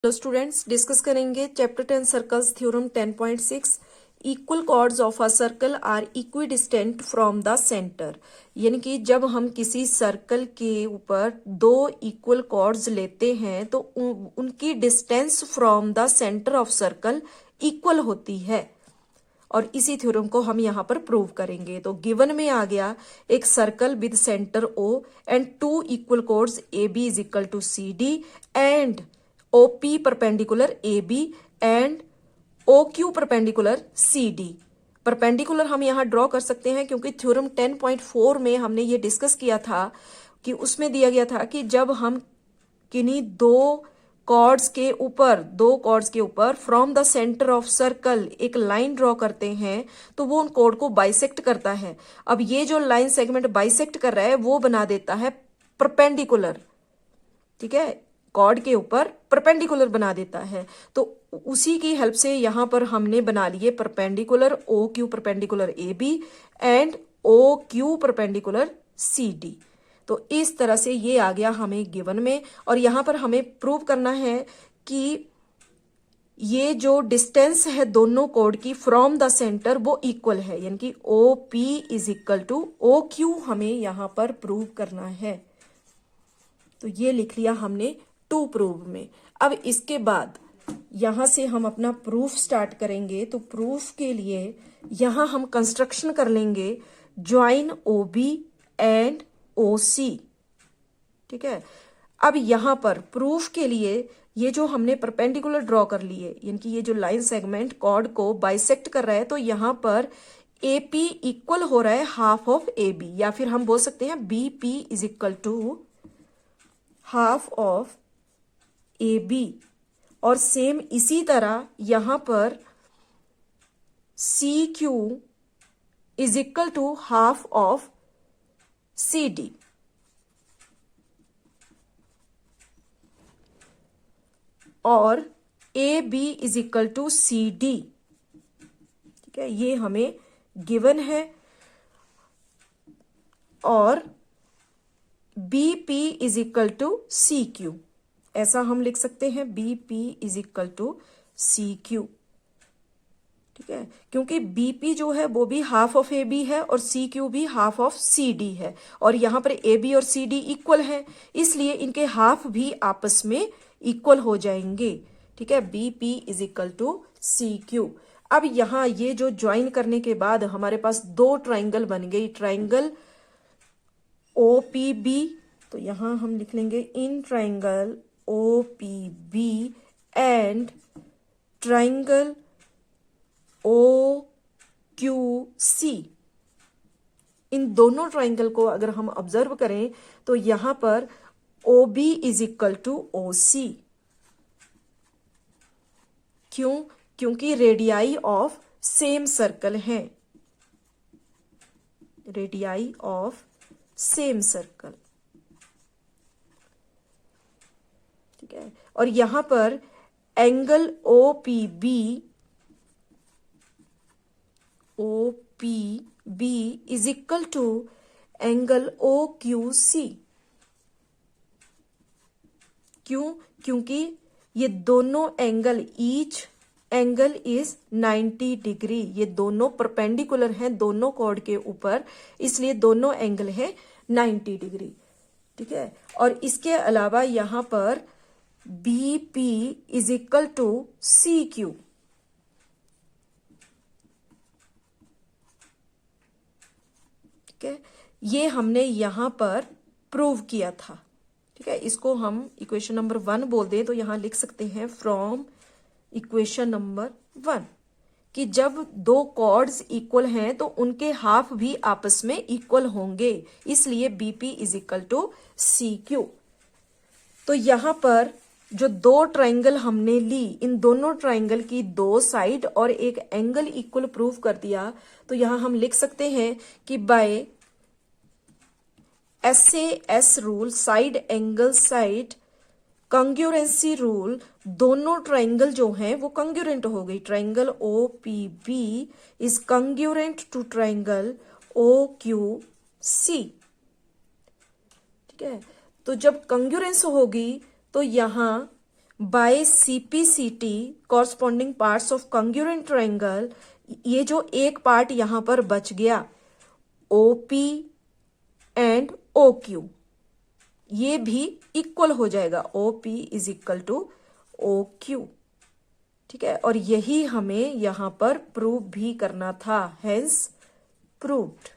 तो students discuss करेंगे chapter 10 circles theorem 10.6 equal chords of a circle are equidistant from the centre. यानी कि जब हम किसी सर्कल के ऊपर दो इक्वल कॉर्ड्स लेते हैं तो उनकी distance from the centre of circle equal होती है और इसी थ्योरम को हम यहाँ पर प्रूव करेंगे। तो गिवन में आ गया एक circle with centre O and two equal chords AB is equal to CD and OP perpendicular AB and OQ perpendicular CD। Perpendicular हम यहाँ ड्रॉ कर सकते हैं क्योंकि थ्योरम 10.4 में हमने ये डिस्कस किया था कि उसमें दिया गया था कि जब हम किन्हीं दो कॉर्ड्स के ऊपर from the centre of circle एक लाइन ड्रॉ करते हैं तो वो उन कॉर्ड को बाइसेक्ट करता है। अब ये जो लाइन सेगमेंट बाइसेक्ट कर रहा है वो बना देता है परपेंडिकुलर, ठीक है, कॉर्ड के ऊपर परपेंडिकुलर बना देता है। तो उसी की हेल्प से यहां पर हमने बना लिए perpendicular OQ perpendicular AB and OQ perpendicular CD। तो इस तरह से ये आ गया हमें गिवन में और यहां पर हमें प्रूव करना है कि ये जो डिस्टेंस है दोनों कॉर्ड की फ्रॉम द सेंटर वो इक्वल है, यानी कि OP is equal to OQ हमें यहां पर प्रूव करना है। तो ये लिख लिया हमने टू प्रूव में। अब इसके बाद यहां से हम अपना प्रूफ स्टार्ट करेंगे। तो प्रूफ के लिए यहां हम कंस्ट्रक्शन कर लेंगे ज्वाइन OB एंड OC, ठीक है। अब यहां पर प्रूफ के लिए ये जो हमने परपेंडिकुलर ड्रॉ कर लिए, यानी कि ये जो लाइन सेगमेंट कॉर्ड को बाइसेक्ट कर रहा है, तो यहां पर AP इक्वल हो रहा है हाफ ऑफ AB, या फिर हम बोल सकते हैं BP is equal to half of AB। और सेम इसी तरह यहां पर CQ is equal to half of CD। और AB is equal to CD, ठीक है, ये हमें गिवन है। और BP is equal to CQ, ऐसा हम लिख सकते हैं BP is equal to CQ, ठीक है, क्योंकि BP जो है वो भी हाफ ऑफ AB है और CQ भी हाफ ऑफ CD है और यहां पर AB और CD इक्वल है, इसलिए इनके हाफ भी आपस में इक्वल हो जाएंगे, ठीक है। BP is equal to CQ। अब यहां ये जो ज्वाइन करने के बाद हमारे पास दो ट्राइंगल बन गई, ट्राइंगल OPB। तो यहां हम लिख लेंगे in triangle OPB and triangle OQC। इन दोनों ट्राइंगल को अगर हम ऑब्जर्व करें तो यहां पर OB is equal to OC। क्यों? क्योंकि रेडियाई ऑफ सेम सर्कल है, रेडियाई ऑफ सेम सर्कल, ठीक है। और यहां पर angle OPB is equal to angle OQC। क्यों? क्योंकि ये दोनों angle each angle is 90 degree, ये दोनों परपेंडिकुलर हैं दोनों कॉर्ड के ऊपर, इसलिए दोनों एंगल है 90 डिग्री, ठीक है। और इसके अलावा यहां पर BP is equal to CQ, ठीक है, ये हमने यहां पर प्रूव किया था, ठीक है। इसको हम इक्वेशन नंबर 1 बोल दें तो यहां लिख सकते हैं फ्रॉम इक्वेशन नंबर 1 कि जब दो कॉर्ड्स इक्वल हैं तो उनके हाफ भी आपस में इक्वल होंगे, इसलिए BP is equal to CQ। तो यहां पर जो दो ट्राइंगल हमने ली, इन दोनों ट्राइंगल की दो साइड और एक एंगल इक्वल प्रूव कर दिया। तो यहां हम लिख सकते हैं कि by SAS rule, side angle side congruency rule, दोनों ट्राइंगल जो हैं वो कंग्यूरेंट हो गई। Triangle OPB is congruent to triangle OQC, ठीक है। तो जब कंग्यूरेंस होगी तो यहां by CPCT corresponding parts of congruent triangle, ये जो एक पार्ट यहां पर बच गया ओपी एंड ओ क्यू, ये भी इक्वल हो जाएगा, OP is equal to O Q. ठीक है, और यही हमें यहां पर प्रूव भी करना था, हेंस प्रूव्ड।